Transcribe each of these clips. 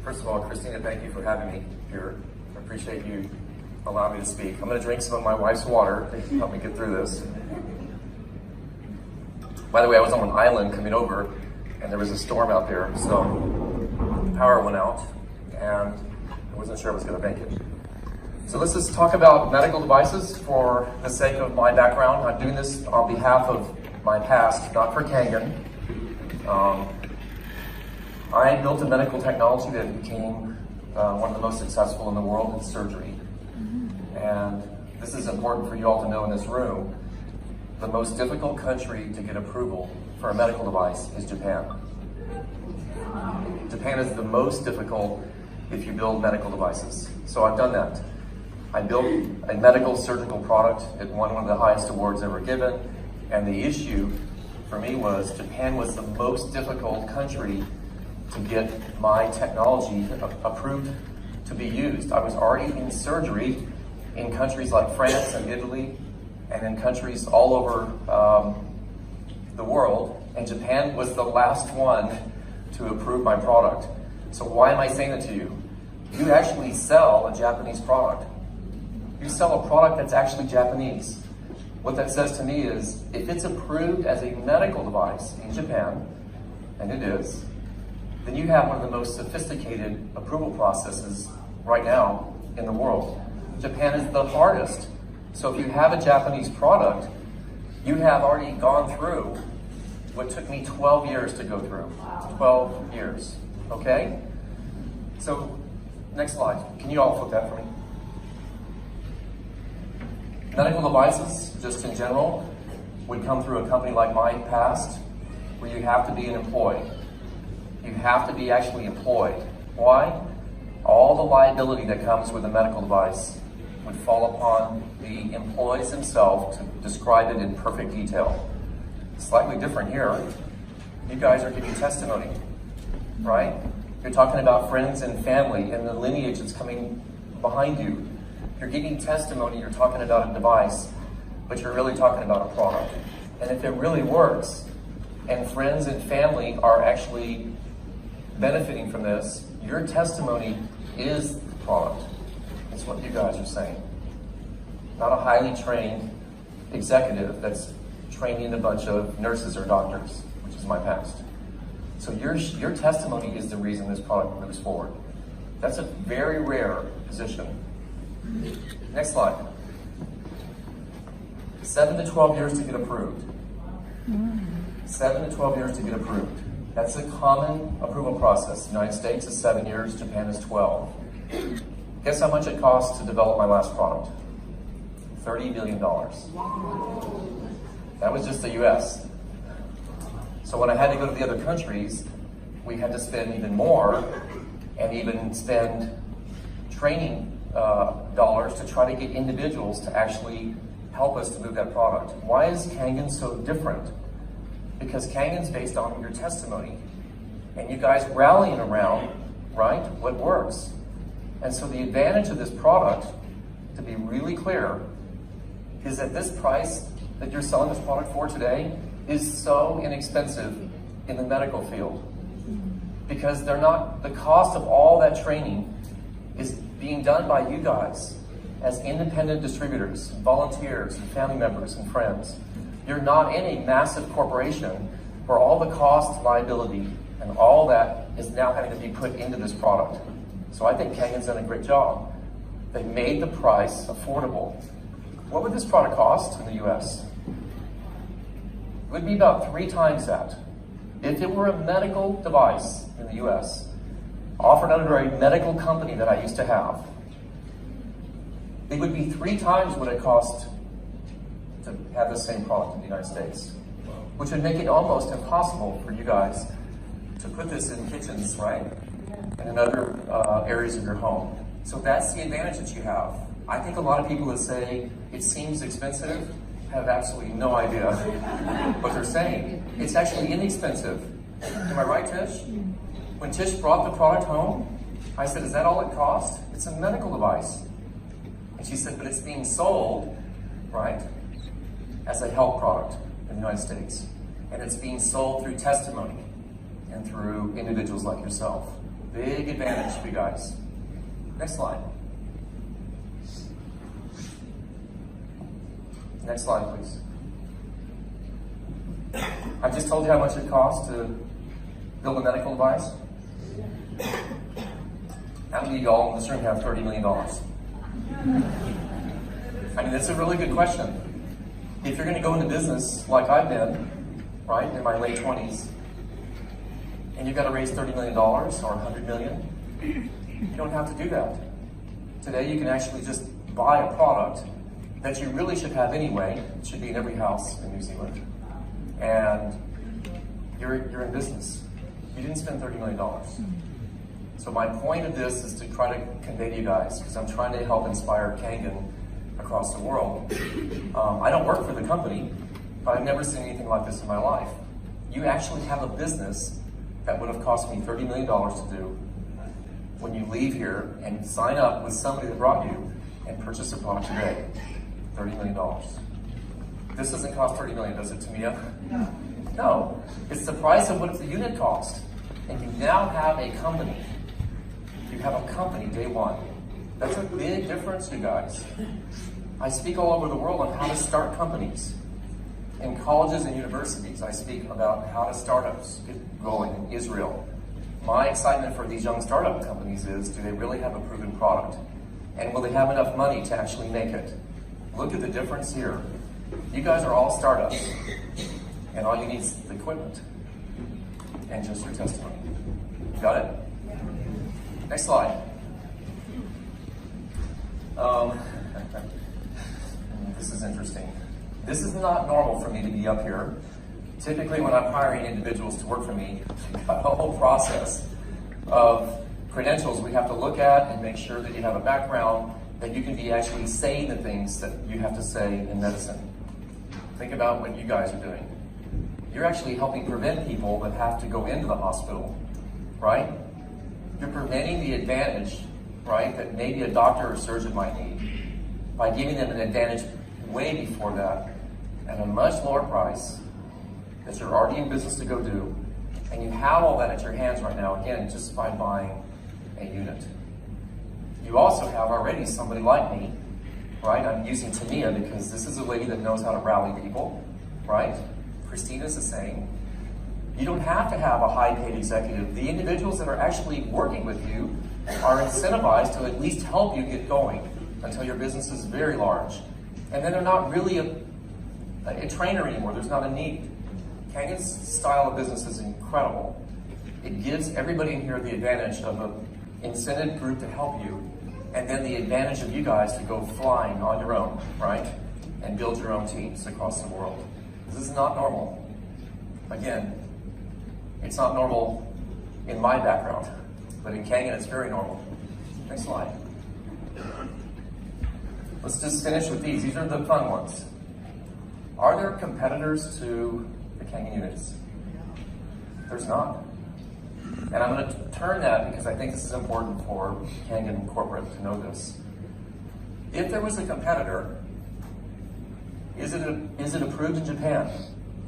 First of all, Christina, thank you for having me here. I appreciate you allowing me to speak. I'm going to drink some of my wife's water to help me get through this. By the way, I was on an island coming over, and there was a storm out there, so the power went out, and I wasn't sure I was going to make it. So let's just talk about medical devices for the sake of my background. I'm doing this on behalf of my past, not for Kangen. I built a medical technology that became one of the most successful in the world in surgery. And this is important for you all to know in this room. The most difficult country to get approval for a medical device is Japan. Japan is the most difficult if you build medical devices. So I've done that. I built a medical surgical product. It won one of the highest awards ever given. And the issue for me was Japan was the most difficult country to get my technology approved to be used. I was already in surgery in countries like France and Italy and in countries all over the world, and Japan was the last one to approve my product. So why am I saying it to you? You actually sell a Japanese product. You sell a product that's actually Japanese. What that says to me is, if it's approved as a medical device in Japan, and it is, then you have one of the most sophisticated approval processes right now in the world. Japan is the hardest. So if you have a Japanese product, you have already gone through what took me 12 years to go through. 12 years, okay? So, next slide. Can you all flip that for me? Medical devices, just in general, would come through a company like mine past, where you have to be an employee. You have to be actually employed. Why? All the liability that comes with a medical device would fall upon the employees themselves to describe it in perfect detail. Slightly different here. You guys are giving testimony, right? You're talking about friends and family and the lineage that's coming behind you. You're giving testimony, you're talking about a device, but you're really talking about a product. And if it really works, and friends and family are actually benefiting from this, your testimony is the product. It's what you guys are saying. Not a highly trained executive that's training a bunch of nurses or doctors, which is my past. So your testimony is the reason this product moves forward. That's a very rare position. Next slide. 7 to 12 years to get approved. 7 to 12 years to get approved. That's a common approval process. The United States is 7 years, Japan is 12. Guess how much it cost to develop my last product? $30 billion. That was just the US. So when I had to go to the other countries, we had to spend even more and even spend training dollars to try to get individuals to actually help us to move that product. Why is Kangen so different? Because Kangen's based on your testimony and you guys rallying around, right, what works. And so the advantage of this product, to be really clear, is that this price that you're selling this product for today is so inexpensive in the medical field. Because they're not, the cost of all that training is being done by you guys as independent distributors, volunteers, and family members and friends. You're not in a massive corporation where all the cost, liability, and all that is now having to be put into this product. So I think Kangen's done a great job. They made the price affordable. What would this product cost in the US? It would be about 3 times that. If it were a medical device in the US, offered under a medical company that I used to have, it would be 3 times what it cost to have the same product in the United States, which would make it almost impossible for you guys to put this in kitchens, right? And in other areas of your home. So that's the advantage that you have. I think a lot of people that say it seems expensive have absolutely no idea what they're saying. It's actually inexpensive. Am I right, Tish? When Tish brought the product home, I said, is that all it cost? It's a medical device. And she said, but it's being sold, right, as a health product in the United States. And it's being sold through testimony and through individuals like yourself. Big advantage for you guys. Next slide. Next slide, please. I just told you how much it costs to build a medical device. How many of y'all in this room have $30 million? I mean, that's a really good question. If you're going to go into business like I've been, right, in my late 20s, and you've got to raise $30 million or $100 million, you don't have to do that. Today, you can actually just buy a product that you really should have anyway. It should be in every house in New Zealand. And you're in business. You didn't spend $30 million. So my point of this is to try to convey to you guys, because I'm trying to help inspire Kangen across the world. I don't work for the company, but I've never seen anything like this in my life. You actually have a business that would have cost me $30 million to do when you leave here and sign up with somebody that brought you and purchase a product today. $30 million. This doesn't cost $30 million, does it, Tamia? No. No. It's the price of what the unit cost. And you now have a company. You have a company day one. That's a big difference, you guys. I speak all over the world on how to start companies. In colleges and universities, I speak about how to startups get going in Israel. My excitement for these young startup companies is, do they really have a proven product? And will they have enough money to actually make it? Look at the difference here. You guys are all startups, and all you need is the equipment and just your testimony. Got it? Next slide. This is interesting. This is not normal for me to be up here. Typically, when I'm hiring individuals to work for me, we've got a whole process of credentials we have to look at and make sure that you have a background, that you can be actually saying the things that you have to say in medicine. Think about what you guys are doing. You're actually helping prevent people that have to go into the hospital, right? You're preventing the advantage, right, that maybe a doctor or surgeon might need by giving them an advantage way before that at a much lower price that you're already in business to go do, and you have all that at your hands right now, again, just by buying a unit. You also have already somebody like me, right? I'm using Tamia because this is a lady that knows how to rally people, right? Christina's the same. You don't have to have a high-paid executive. The individuals that are actually working with you are incentivized to at least help you get going until your business is very large. And then they're not really a trainer anymore. There's not a need. Kangen's style of business is incredible. It gives everybody in here the advantage of an incented group to help you, and then the advantage of you guys to go flying on your own, right? And build your own teams across the world. This is not normal. Again, it's not normal in my background, but in Kangen it's very normal. Next slide. Let's just finish with these. These are the fun ones. Are there competitors to the Kangen units? There's not. And I'm going to turn that because I think this is important for Kangen corporate to know this. If there was a competitor, is it approved in Japan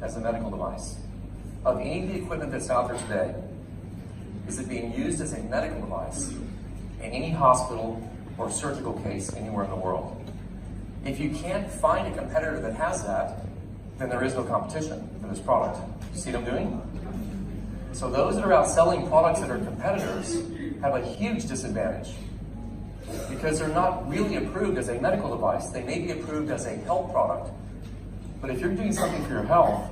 as a medical device? Of any of the equipment that's out there today, is it being used as a medical device in any hospital or surgical case anywhere in the world? If you can't find a competitor that has that, then there is no competition for this product. You see what I'm doing? So those that are out selling products that are competitors have a huge disadvantage because they're not really approved as a medical device. They may be approved as a health product. But if you're doing something for your health,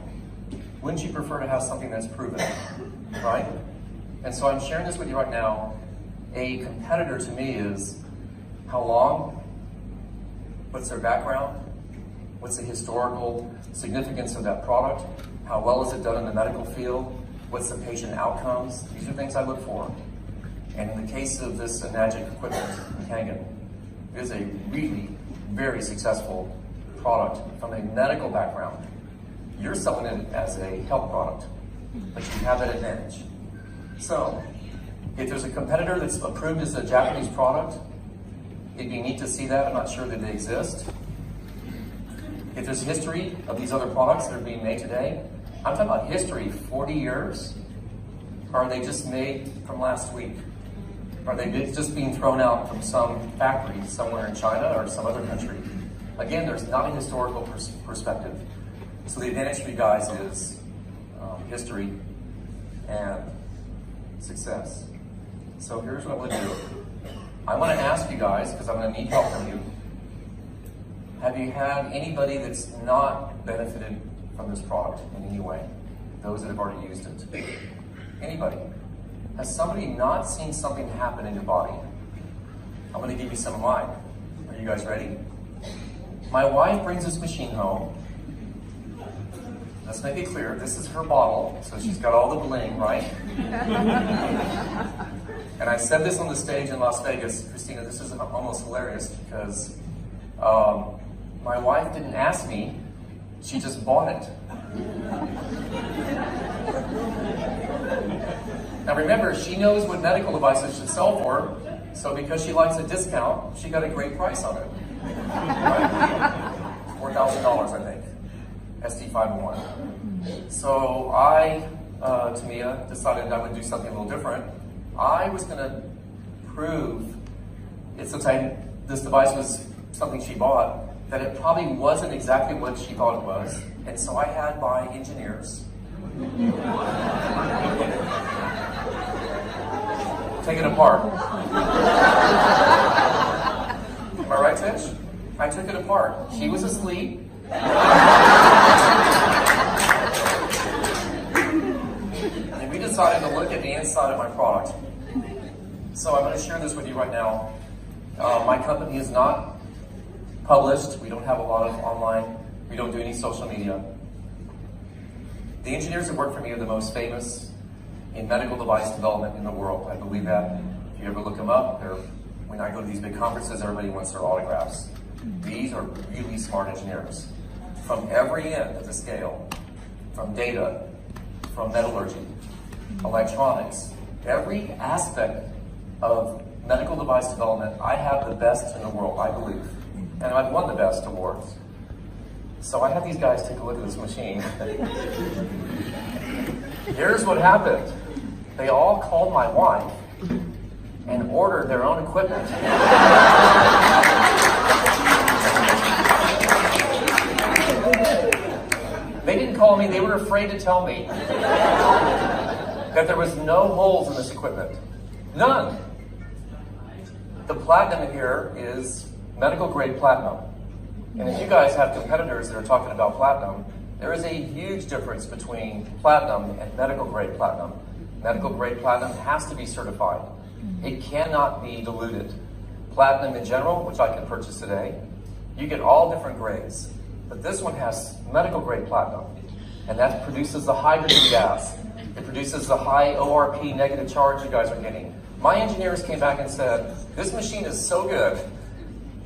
wouldn't you prefer to have something that's proven, right? And so I'm sharing this with you right now. A competitor to me is how long, what's their background, what's the historical significance of that product, how well is it done in the medical field, what's the patient outcomes. These are things I look for. And in the case of this Magic equipment, Kangen, it is a really very successful product from a medical background. You're selling it as a health product, but you have that advantage. So, if there's a competitor that's approved as a Japanese product, it'd be neat to see that. I'm not sure that they exist. If there's history of these other products that are being made today, I'm talking about history, 40 years, or are they just made from last week? Are they just being thrown out from some factory somewhere in China or some other country? Again, there's not a historical perspective. So the advantage for you guys is history and success. So here's what I'm going to do. I want to ask you guys, because I'm going to need help from you. Have you had anybody that's not benefited from this product in any way? Those that have already used it. Anybody? Has somebody not seen something happen in your body? I'm going to give you some of mine. Are you guys ready? My wife brings this machine home. Let's make it clear, this is her bottle, so she's got all the bling, right? And I said this on the stage in Las Vegas, Christina, this is almost hilarious because my wife didn't ask me, she just bought it. Now remember, she knows what medical devices should sell for, so because she likes a discount, she got a great price on it. Right? $4,000, I think. SD501. So I, Tamia, decided I would do something a little different. I was going to prove, since this device was something she bought, that it probably wasn't exactly what she thought it was. And so I had my engineers take it apart. Am I right, Tish? I took it apart. She was asleep. And we decided to look at the inside of my product. So I'm going to share this with you right now. My company is not published. We don't have a lot of online. We don't do any social media. The engineers that work for me are the most famous in medical device development in the world. I believe that. If you ever look them up, when I go to these big conferences, everybody wants their autographs. These are really smart engineers from every end of the scale, from data, from metallurgy, electronics, every aspect of medical device development. I have the best in the world, I believe. And I've won the best awards. So I had these guys take a look at this machine. Here's what happened. They all called my wife and ordered their own equipment. They didn't call me, they were afraid to tell me that there was no holes in this equipment. None. The platinum in here is medical grade platinum. And if you guys have competitors that are talking about platinum, there is a huge difference between platinum and medical grade platinum. Medical grade platinum has to be certified. It cannot be diluted. Platinum in general, which I can purchase today, you get all different grades. But this one has medical grade platinum. And that produces the hydrogen gas. It produces the high ORP negative charge you guys are getting. My engineers came back and said, this machine is so good,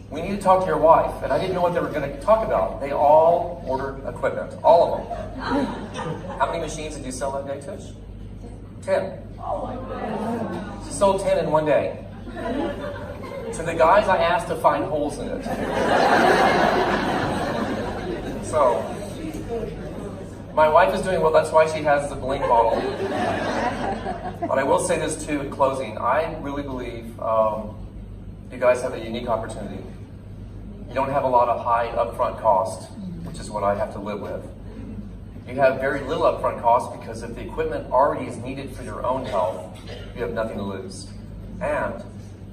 we need to talk to your wife. And I didn't know what they were going to talk about. They all ordered equipment, all of them. How many machines did you sell that day, Tish? 10. She sold 10 in one day. To the guys I asked to find holes in it. So, my wife is doing well, that's why she has the bling bottle. But I will say this too in closing. I really believe you guys have a unique opportunity. You don't have a lot of high upfront cost, which is what I have to live with. You have very little upfront cost because if the equipment already is needed for your own health, you have nothing to lose. And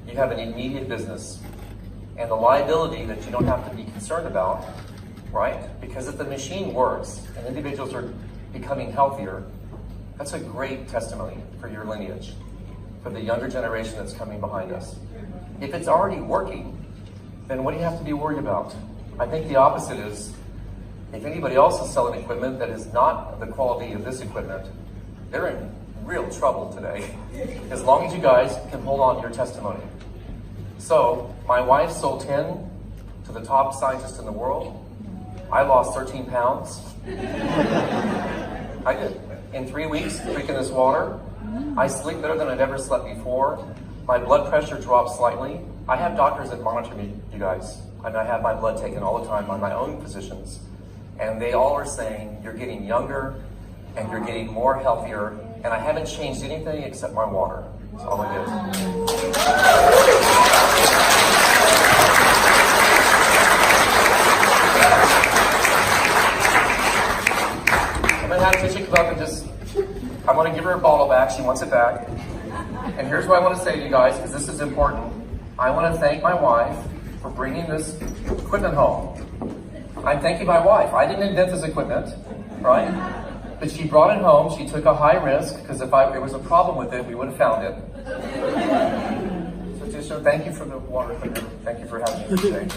you have an immediate business and the liability that you don't have to be concerned about, right? Because if the machine works and individuals are becoming healthier, that's a great testimony for your lineage, for the younger generation that's coming behind us. If it's already working, then what do you have to be worried about? I think the opposite is, if anybody else is selling equipment that is not the quality of this equipment, they're in real trouble today, as long as you guys can hold on to your testimony. So, my wife sold 10 to the top scientists in the world. I lost 13 pounds. I did. In 3 weeks, drinking this water, I sleep better than I've ever slept before. My blood pressure dropped slightly. I have doctors that monitor me, you guys. And I have my blood taken all the time by my own physicians. And they all are saying, you're getting younger and you're getting more healthier. And I haven't changed anything except my water. That's all I did. I'm gonna have Tisha come up and just, I want to give her a bottle back. She wants it back. And here's what I want to say to you guys, because this is important. I want to thank my wife for bringing this equipment home. I'm thanking my wife. I didn't invent this equipment, right? But she brought it home. She took a high risk, because if there was a problem with it, we would have found it. So Tisha, thank you for the water cleaner. Thank you for having me here today.